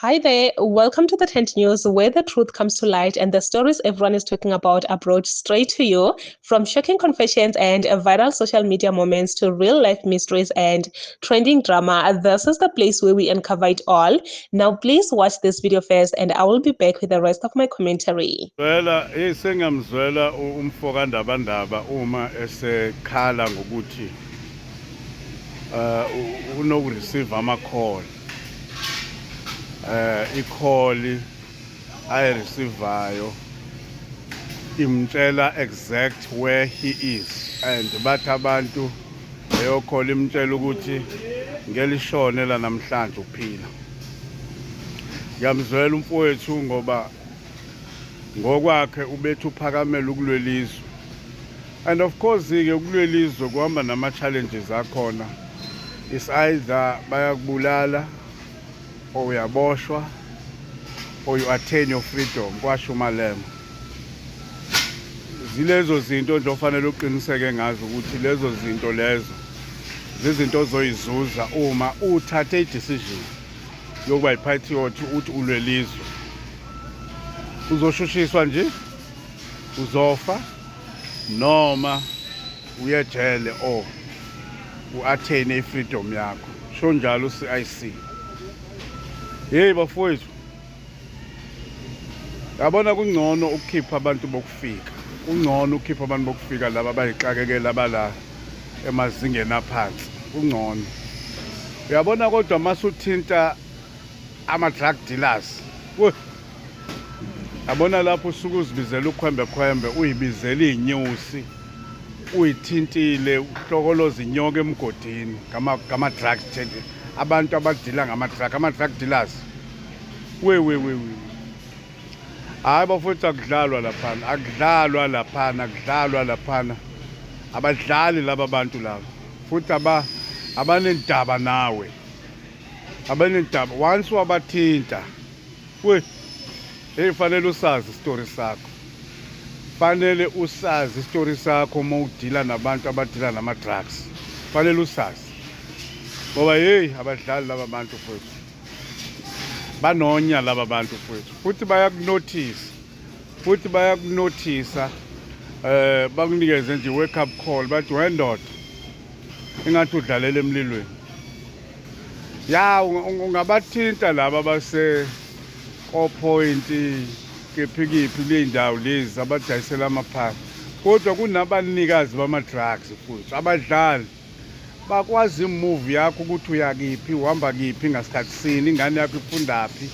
Hi there, welcome to the Tent News, where the truth comes to light and the stories everyone is talking about are brought straight to you. From shocking confessions and viral social media moments to real life mysteries and trending drama, this is the place where we uncover it all. Now, please watch this video first, and I will be back with the rest of my commentary. Sengamzwela umfoka ndabandaba uma esekhala ngokuthi unokureceive ama-call i-call ayireceivayo imtshela exact where he is, and bathi abantu leyo call imtshela ukuthi ngelishone la namhlanje uphila. Ngiyamzwela umfowethu ngoba ngokwakhe ubethu uphakamela ukulwelizwe, and of course ke ukulwelizwe kuhamba nama-challenges akhona. It's either bayakubulala or uyaboshwa or you attain your freedom, kwasho uMalema. Zilezo zinto nje ofanele uqiniseke ngazo ukuthi lezo zinto lezo zizinto ozoyizuza uma uthathe i-decision yokuba yi-patriot uthi ulwelizwe. Uzoshushiswa nje, uzofa, noma uyejele or u-attain i-freedom yakho. Sho njalo u-CIC. Hey bafowethu, yabona kungcono ukukhipha abantu bokufika. Kungcono ukukhipha abantu bokufika laba bayixakekela abala emazingeni aphansi. Kungcono. Uyabona kodwa masuthinta ama-drug dealers. Yabona lapho usuke uzibizela ukhwembe uyibizela inyusi, uyithintile uhlokoloza inyoka emgodini ngama-drug abantu abadila ama-drug dealers. Hayi bafowethu, akudlalwa laphana, abadlali laba bantu laba, futhi abanendaba nawe, once wabathinta fanele usazi isitori sakho. Fanele usazi isitori sakho uma udila nabantu abadila nama-drugs. Fanele usazi. Ngoba abadlali laba bantu futhi banonya laba bantu futhi. Futhi bayakunothisa. Bakunikeze nje wake up call bathi wendoda ingathi udlalela emlilweni. Ungabathinta laba base point kephi ley'ndawo lezi abadayisela amaphasi, kodwa kunabanikazi bama-drugs futhi abadlali bakwazi imove yakho ukuthi uyakiphi, uhamba kiphi, ngasikhathi sini, ingane yakho ifundaphi,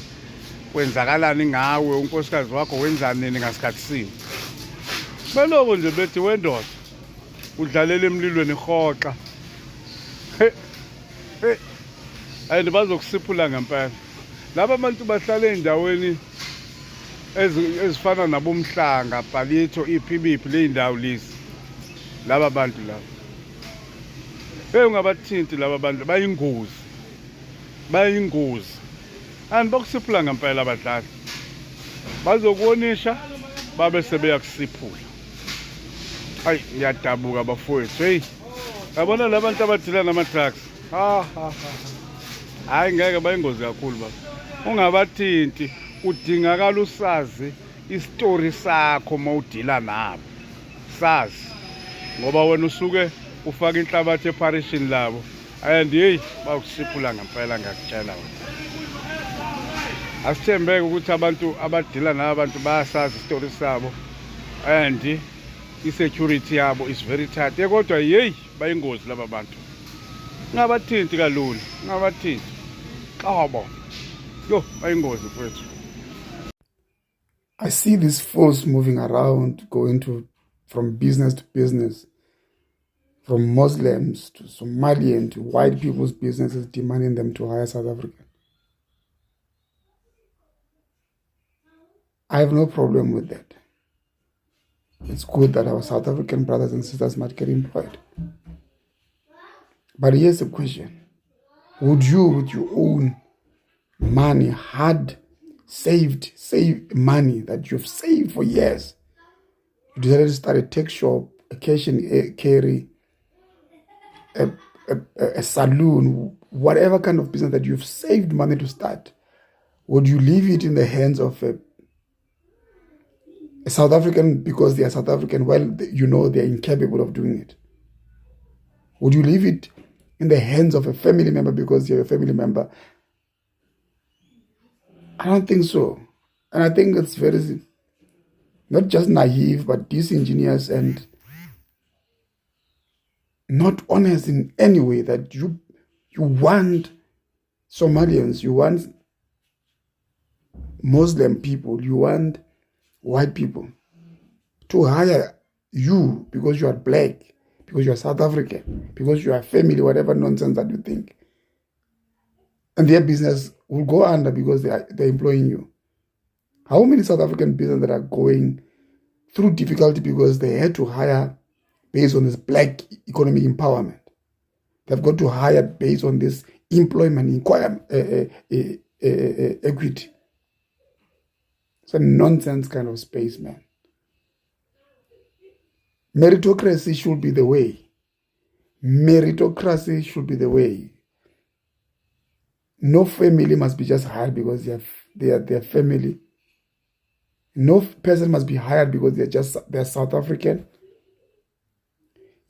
kwenzakalani ngawe, unkosikazi wakho wenzani nini, ngasikhathi sini. Beloko nje bethi wendoda udlalela emlilweni hoxa. And bazokusiphula ngempela. Laba bantu bahlala ey'ndaweni ezifana nabomhlanga, Palito, iphibiphi ley'ndawo lezi. Laba bantu laba. Ungabathinti laba bantu, bayingozi. And bakusiphula ngempela abadlali. Bazokuonisha babe sebeyakusiphula. Hayi, ngiyadabuka bafowethu. Yabona la bantu abadila nama-drugs. Hayi ngeke bayingozi kakhulu baba. Ungabathinti, kudingakala usazi isitori sakho mawudila nabo. Sazi. Ngoba wena usuke ufaka inhlabathi eparishini labo. And bakusiphula ngempela ngakutshela wena. Asithembeke ukuthi abantu abadila nabantu bayasazi isitori sabo. And i-security yabo is very tight. Kodwa bayingozi laba bantu. Ngabathinti kalula, ngabathinti. I see this force moving around, going from business to business, from Muslims to Somalian to white people's businesses, demanding them to hire South African. I have no problem with that. It's good that our South African brothers and sisters might get employed. But here's the question. Would you, with your own money, saved money that you've saved for years, you decided to start a tech shop, a cash and carry, a saloon, whatever kind of business that you've saved money to start, Would you leave it in the hands of a South African because they are South African while you know they are incapable of doing it? Would you leave it in the hands of a family member because you're a family member? I don't think so. And I think it's very, not just naive, but disingenuous and not honest in any way that you want Somalians, you want Muslim people, you want white people to hire you because you are black, because you are South African, because you are family, whatever nonsense that you think. And their business will go under because they're employing you. How many South African businesses that are going through difficulty because they had to hire based on this black economic empowerment? They've got to hire based on this employment equity. It's a nonsense kind of space, man. Meritocracy should be the way. Meritocracy should be the way. No family must be just hired because they are family. No person must be hired because they're South African.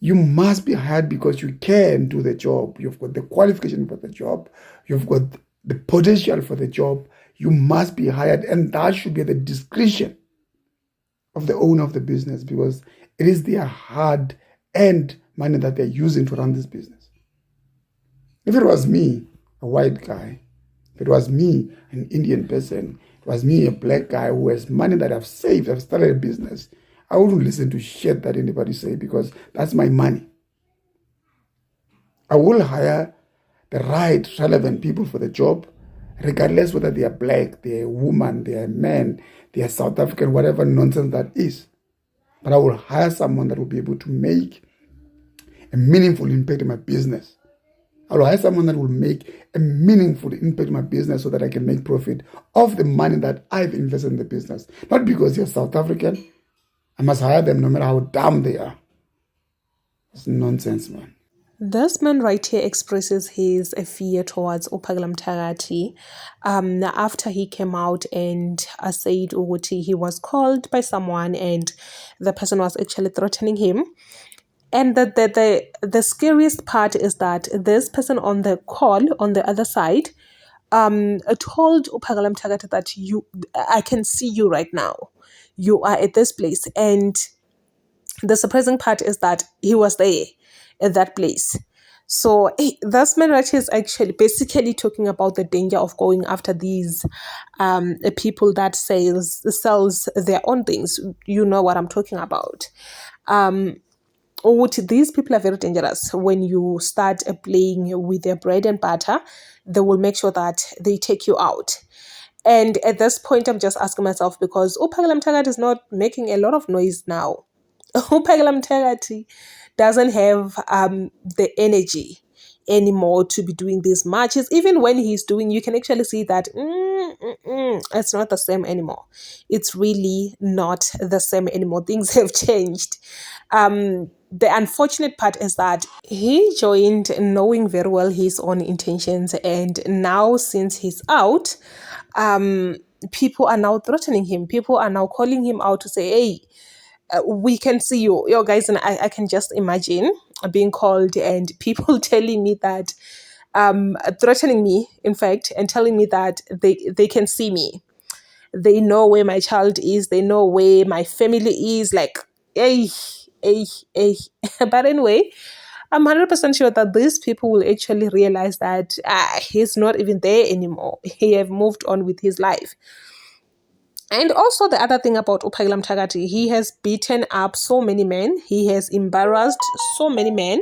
You must be hired because you can do the job. You've got the qualification for the job. You've got the potential for the job. You must be hired, and that should be at the discretion of the owner of the business because it is their hard-earned money that they're using to run this business. If it was me, a white guy, if it was me, an Indian person, it was me, a black guy who has money that I've saved, I've started a business, I wouldn't listen to shit that anybody say because that's my money. I will hire the right, relevant people for the job, regardless whether they are black, they are a woman, they are a man, they are South African, whatever nonsense that is. But I will hire someone that will be able to make a meaningful impact in my business. I will hire someone that will make a meaningful impact in my business so that I can make profit of the money that I've invested in the business. Not because you're South African. I must hire them no matter how dumb they are. It's nonsense, man. This man right here expresses his fear towards Uphakelela Mthakathi after he came out and said Uguti he was called by someone and the person was actually threatening him. And the scariest part is that this person on the call on the other side told Uphakelela Mthakathi that I can see you right now. You are at this place. And the surprising part is that he was there at that place. So this man right here is actually basically talking about the danger of going after these people that sells their own things. You know what I'm talking about. These people are very dangerous. When you start playing with their bread and butter, they will make sure that they take you out. And at this point, I'm just asking myself because Uphakelela Mthakathi is not making a lot of noise now. Uphakelela Mthakathi doesn't have the energy anymore to be doing these marches. Even when he's doing, you can actually see that it's not the same anymore. It's really not the same anymore. Things have changed. The unfortunate part is that he joined knowing very well his own intentions, and now since he's out, people are now threatening him. People are now calling him out to say, hey, we can see you, yo guys. And I can just imagine being called and people telling me that, threatening me, in fact, and telling me that they can see me. They know where my child is. They know where my family is. Like, hey. But anyway, I'm 100% sure that these people will actually realize that he's not even there anymore. He have moved on with his life. And also the other thing about Uphakelela Mthakathi, he has beaten up so many men. He has embarrassed so many men,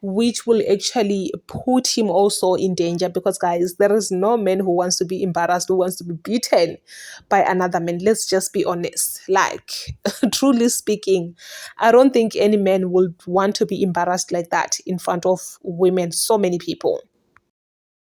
which will actually put him also in danger because, guys, there is no man who wants to be embarrassed, who wants to be beaten by another man. Let's just be honest. Like, truly speaking, I don't think any man would want to be embarrassed like that in front of women, so many people.